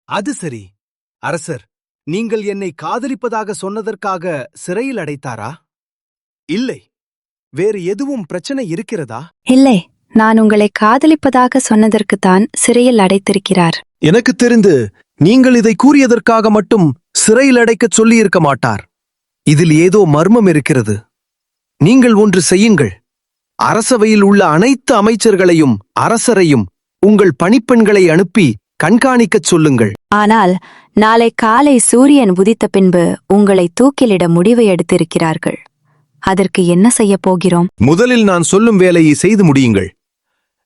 அது சரி. அரசர், நீங்கள் என்னை காதலிப்பதாக சொன்னதற்காக சிறையில் அடைத்தாரா? இல்லை, வேறு எதுவும் பிரச்சனை இருக்கிறதா? இல்லை, நான் உங்களை காதலிப்பதாக சொன்னதற்குத்தான் சிறையில் அடைத்திருக்கிறார். எனக்கு தெரிந்து நீங்கள் இதை கூறியதற்காக மட்டும் சிறையில் அடைக்கச் சொல்லியிருக்க மாட்டார். இதில் ஏதோ மர்மம் இருக்கிறது. நீங்கள் ஒன்று செய்யுங்கள். அரசவையில் உள்ள அனைத்து அமைச்சர்களையும் அரசரையும் உங்கள் பணிப்பெண்களை அனுப்பி கண்காணிக்கச் சொல்லுங்கள். ஆனால் நாளை காலை சூரியன் உதித்த பின்பு உங்களை தூக்கிலிட முடிவை எடுத்திருக்கிறார்கள். அதற்கு என்ன செய்யப் போகிறோம்? முதலில் நான் சொல்லும் வேலையை செய்து முடியுங்கள்.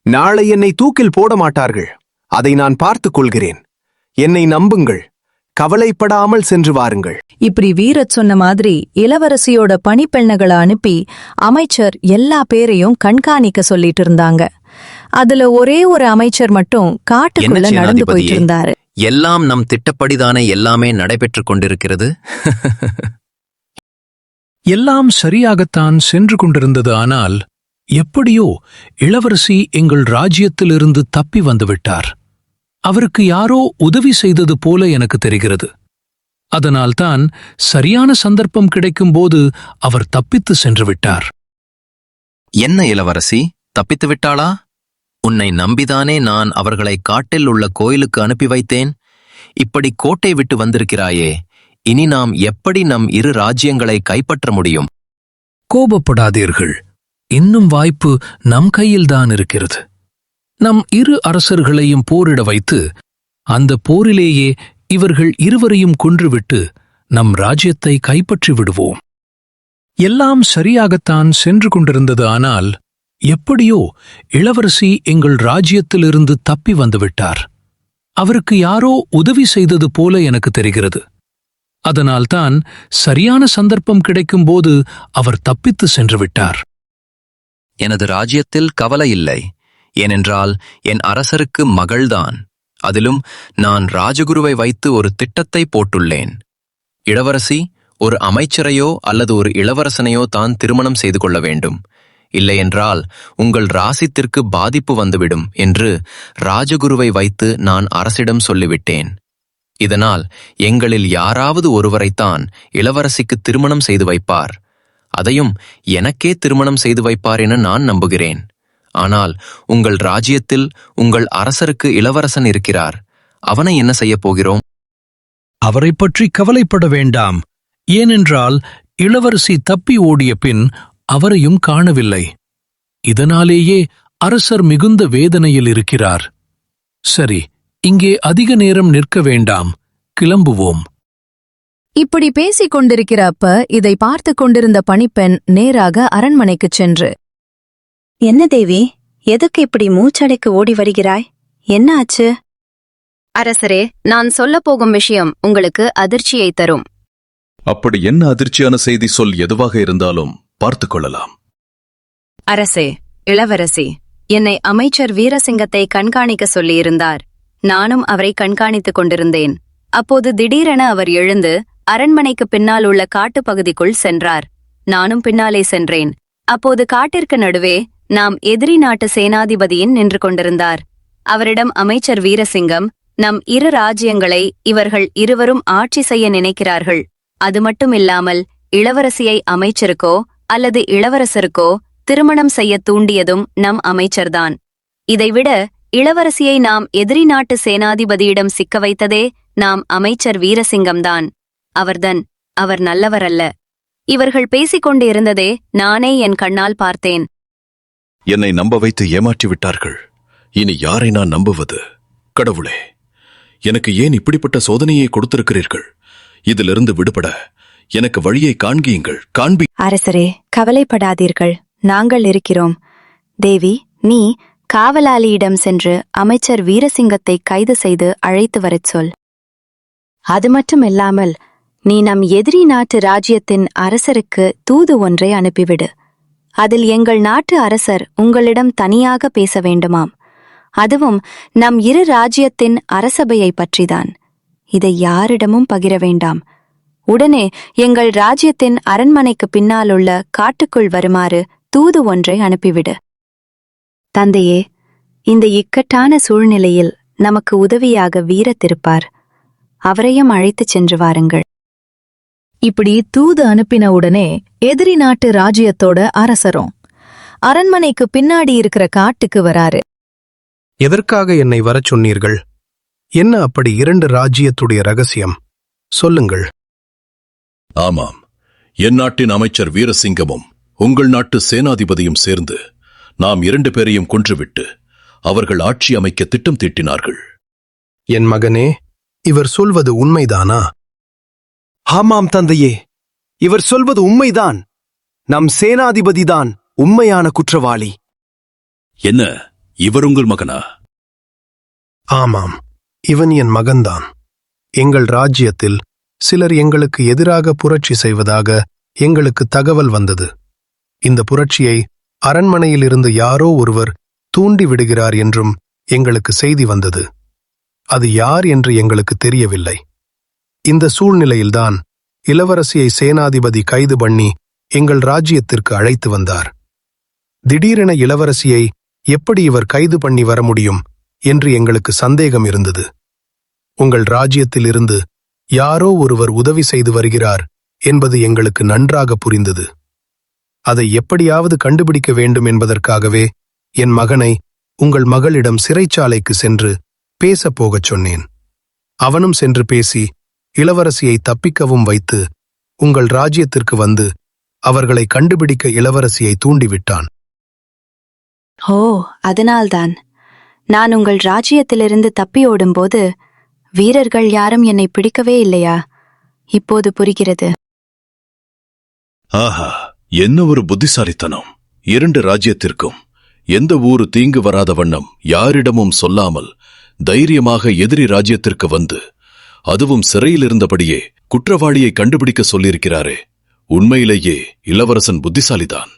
நாளை என்னை தூக்கில் போட மாட்டார்கள். அதை நான் பார்த்துக் கொள்கிறேன். என்னை நம்புங்கள். கவலைப்படாமல் சென்று வாருங்கள். இப்படி வீரச் சொன்ன மாதிரி இளவரசியோட பணிப்பெண்ணுகளை அனுப்பி அமைச்சர் எல்லா பேரையும் கண்காணிக்க சொல்லிட்டு இருந்தாங்க. அதுல ஒரே ஒரு அமைச்சர் மட்டும் காட்டுக்குள்ள நடந்து போயிட்டு இருந்தாரு. எல்லாம் நம் திட்டப்படிதானே எல்லாமே நடைபெற்றுக் கொண்டிருக்கிறது. எல்லாம் சரியாகத்தான் சென்று கொண்டிருந்தது. ஆனால் எப்படியோ இளவரசி எங்கள் ராஜ்யத்திலிருந்து தப்பி வந்துவிட்டார். அவருக்கு யாரோ உதவி செய்தது போல எனக்கு தெரிகிறது. அதனால்தான் சரியான சந்தர்ப்பம் கிடைக்கும்போது அவர் தப்பித்து சென்று விட்டார். என்ன இளவரசி தப்பித்து விட்டாளா? உன்னை நம்பிதானே நான் அவர்களை காட்டில் உள்ள கோயிலுக்கு அனுப்பி வைத்தேன். இப்படி கோட்டை விட்டு வந்திருக்கிறாயே, இனி நாம் எப்படி நம் இரு ராஜ்யங்களை கைப்பற்ற முடியும்? கோபப்படாதீர்கள். இன்னும் வாய்ப்பு நம் கையில்தான் இருக்கிறது. நம் இரு அரசர்களையும் போரிட வைத்து அந்த போரிலேயே இவர்கள் இருவரையும் கொன்றுவிட்டு நம் ராஜ்யத்தை கைப்பற்றி விடுவோம். எல்லாம் சரியாகத்தான் சென்று கொண்டிருந்தது. ஆனால் எப்படியோ இளவரசி எங்கள் ராஜ்யத்திலிருந்து தப்பி வந்துவிட்டார். அவருக்கு யாரோ உதவி செய்தது போல எனக்கு தெரிகிறது. அதனால்தான் சரியான சந்தர்ப்பம் கிடைக்கும்போது அவர் தப்பித்து சென்று விட்டார். எனது ராஜ்யத்தில் கவலை இல்லை. ஏனென்றால் என் அரசருக்கு மகள்தான். அதிலும் நான் ராஜகுருவை வைத்து ஒரு திட்டத்தை போட்டுள்ளேன். இளவரசி ஒரு அமைச்சரையோ அல்லது ஒரு இளவரசனையோ தான் திருமணம் செய்து கொள்ள வேண்டும். இல்லையென்றால் உங்கள் ராசித்திற்கு பாதிப்பு வந்துவிடும் என்று ராஜகுருவை வைத்து நான் அரசிடம் சொல்லிவிட்டேன். இதனால் எங்களில் யாராவது ஒருவரைத்தான் இளவரசிக்கு திருமணம் செய்து வைப்பார். அதையும் எனக்கே திருமணம் செய்து வைப்பார் என நான் நம்புகிறேன். ஆனால் உங்கள் ராஜ்யத்தில் உங்கள் அரசருக்கு இளவரசன் இருக்கிறார். அவனை என்ன செய்யப் போகிறோம்? அவரை பற்றி கவலைப்பட வேண்டாம். ஏனென்றால் இளவரசி தப்பி ஓடிய பின் அவரையும் காணவில்லை. இதனாலேயே அரசர் மிகுந்த வேதனையில் இருக்கிறார். சரி, இங்கே அதிக நேரம் நிற்க வேண்டாம், கிளம்புவோம். இப்படி பேசிக் கொண்டிருக்கிறப்ப இதை பார்த்து கொண்டிருந்த பணிப்பெண் நேராக அரண்மனைக்குச் சென்று, என்ன தேவி, எதுக்கு இப்படி மூச்சடைக்கு ஓடி வருகிறாய்? என்ன ஆச்சு? அரசரே, நான் சொல்லப் போகும் விஷயம் உங்களுக்கு அதிர்ச்சியை தரும். அப்படி என்ன அதிர்ச்சியான செய்தி சொல். எதுவாக இருந்தாலும் பார்த்துக் கொள்ளலாம். அரசே, இளவரசி என்னை அமைச்சர் வீரசிங்கத்தை கண்காணிக்க சொல்லியிருந்தார். நானும் அவரை கண்காணித்துக் கொண்டிருந்தேன். அப்போது திடீரென அவர் எழுந்து அரண்மனைக்கு பின்னால் உள்ள காட்டுப்பகுதிக்குள் சென்றார். நானும் பின்னாலே சென்றேன். அப்போது காட்டிற்கு நடுவே நாம் எதிரி நாட்டு சேனாதிபதியின் நின்று கொண்டிருந்தார். அவரிடம் அமைச்சர் வீரசிங்கம், நம் இரு ராஜ்யங்களை இவர்கள் இருவரும் ஆட்சி செய்ய நினைக்கிறார்கள். அது மட்டுமில்லாமல் இளவரசியை அமைச்சருக்கோ அல்லது இளவரசருக்கோ திருமணம் செய்ய தூண்டியதும் நம் அமைச்சர்தான். இதைவிட இளவரசியை நாம் எதிரி நாட்டு சேனாதிபதியிடம் சிக்க வைத்ததே நாம் அமைச்சர் வீரசிங்கம்தான். அவர் நல்லவரல்ல. இவர்கள் பேசிக் கொண்டிருந்ததே நானே என் கண்ணால் பார்த்தேன். என்னை நம்ப வைத்து ஏமாற்றி விட்டார்கள். இனி யாரை நான் நம்புவது? கடவுளே, எனக்கு ஏன் இப்படிப்பட்ட சோதனையை கொடுத்திருக்கிறீர்கள்? இதிலிருந்து விடுபட எனக்கு வழியை காண்கியுங்கள். அரசரே, கவலைப்படாதீர்கள், நாங்கள் இருக்கிறோம். தேவி, நீ காவலாளியிடம் சென்று அமைச்சர் வீரசிங்கத்தை கைது செய்து அழைத்து வரச் சொல். அது மட்டுமில்லாமல் நீ நம் எதிரி நாட்டு ராஜ்யத்தின் அரசருக்கு தூது ஒன்றை அனுப்பிவிடு. அதில் எங்கள் நாட்டு அரசர் உங்களிடம் தனியாக பேச வேண்டுமாம். அதுவும் நம் இரு ராஜ்யத்தின் அரசபையை பற்றிதான். இதை யாரிடமும் பகிர வேண்டாம். உடனே எங்கள் ராஜ்யத்தின் அரண்மனைக்கு பின்னாலுள்ள காட்டுக்குள் வருமாறு தூது ஒன்றை அனுப்பிவிடு. தந்தையே, இந்த இக்கட்டான சூழ்நிலையில் நமக்கு உதவியாக வீரத்திருப்பார். அவரையும் அழைத்துச் சென்று வாருங்கள். இப்படி தூது அனுப்பின உடனே எதிரி நாட்டு ராஜ்யத்தோட அரசரும் அரண்மனைக்கு பின்னாடி இருக்கிற காட்டுக்கு வராரு. எதற்காக என்னை வரச் சொன்னீர்கள்? என்ன அப்படி 2 ராஜ்யத்துடைய ரகசியம்? சொல்லுங்கள். ஆமாம், என் நாட்டின் அமைச்சர் வீரசிங்கமும் உங்கள் நாட்டு சேனாதிபதியும் சேர்ந்து நாம் 2 பேரையும் கொன்றுவிட்டு அவர்கள் ஆட்சி அமைக்க திட்டம் தீட்டினார்கள். என் மகனே, இவர் சொல்வது உண்மைதானா? ஆமாம் தந்தையே, இவர் சொல்வது உண்மைதான். நம் சேனாதிபதிதான் உண்மையான குற்றவாளி. என்ன, இவர் உங்கள் மகனா? ஆமாம், இவன் என் மகன்தான். எங்கள் ராஜ்யத்தில் சிலர் எங்களுக்கு எதிராக புரட்சி செய்வதாக எங்களுக்கு தகவல் வந்தது. இந்த புரட்சியை அரண்மனையிலிருந்து யாரோ ஒருவர் தூண்டி விடுகிறார் என்றும் எங்களுக்கு செய்தி வந்தது. அது யார் என்று எங்களுக்கு தெரியவில்லை. இந்த சூழ்நிலையில்தான் இளவரசியை சேனாதிபதி கைது பண்ணி எங்கள் ராஜ்யத்திற்கு அழைத்து வந்தார். திடீரென இளவரசியை எப்படி இவர் கைது பண்ணி வர முடியும் என்று எங்களுக்கு சந்தேகம் இருந்தது. உங்கள் ராஜ்யத்திலிருந்து யாரோ ஒருவர் உதவி செய்து வருகிறார் என்பது எங்களுக்கு நன்றாக புரிந்தது. அதை எப்படியாவது கண்டுபிடிக்க வேண்டும் என்பதற்காகவே என் மகனை உங்கள் மகளிடம் சிறைச்சாலைக்கு சென்று பேசப் போகச் சொன்னேன். அவனும் சென்று பேசி இளவரசியை தப்பிக்கவும் வைத்து உங்கள் ராஜ்யத்திற்கு வந்து அவர்களை கண்டுபிடிக்க இளவரசியை தூண்டிவிட்டான். ஓ, அதனால்தான் நான் உங்கள் ராஜ்யத்திலிருந்து தப்பியோடும்போது வீரர்கள் யாரும் என்னை பிடிக்கவே இல்லையா? இப்போது புரிகிறது. ஆஹா, என்ன ஒரு புத்திசாலித்தனம்! 2 ராஜ்யத்திற்கும் எந்த ஊரு தீங்கு வராத வண்ணம் யாரிடமும் சொல்லாமல் தைரியமாக எதிரி ராஜ்யத்திற்கு வந்து, அதுவும் சிறையில் இருந்தபடியே குற்றவாளியை கண்டுபிடிக்க சொல்லியிருக்கிறாரே. உண்மையிலேயே இளவரசன் புத்திசாலிதான்.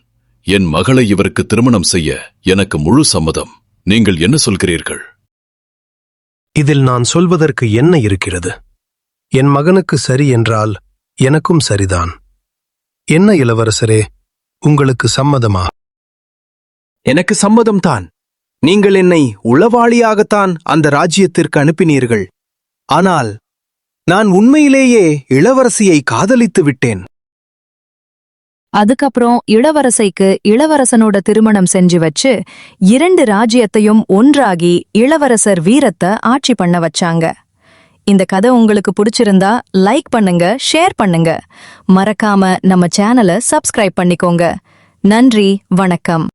என் மகளை இவருக்கு திருமணம் செய்ய எனக்கு முழு சம்மதம். நீங்கள் என்ன சொல்கிறீர்கள்? இதில் நான் சொல்வதற்கு என்ன இருக்கிறது? என் மகனுக்கு சரி என்றால் எனக்கும் சரிதான். என்ன இளவரசரே, உங்களுக்கு சம்மதமா? எனக்கு சம்மதம்தான். நீங்கள் என்னை உளவாளியாகத்தான் அந்த ராஜ்யத்திற்கு அனுப்பினீர்கள். ஆனால் நான் உண்மையிலேயே இளவரசியை காதலித்து விட்டேன். அதுக்கப்புறம் இளவரசைக்கு இளவரசனோட திருமணம் செஞ்சு வச்சு 2 ராஜ்யத்தையும் ஒன்றாகி இளவரசர் வீரத்தை ஆட்சி பண்ண வச்சாங்க. இந்த கதை உங்களுக்கு பிடிச்சிருந்தா லைக் பண்ணுங்க, ஷேர் பண்ணுங்க. மறக்காம நம்ம சேனலை சப்ஸ்கிரைப் பண்ணிக்கோங்க. நன்றி, வணக்கம்.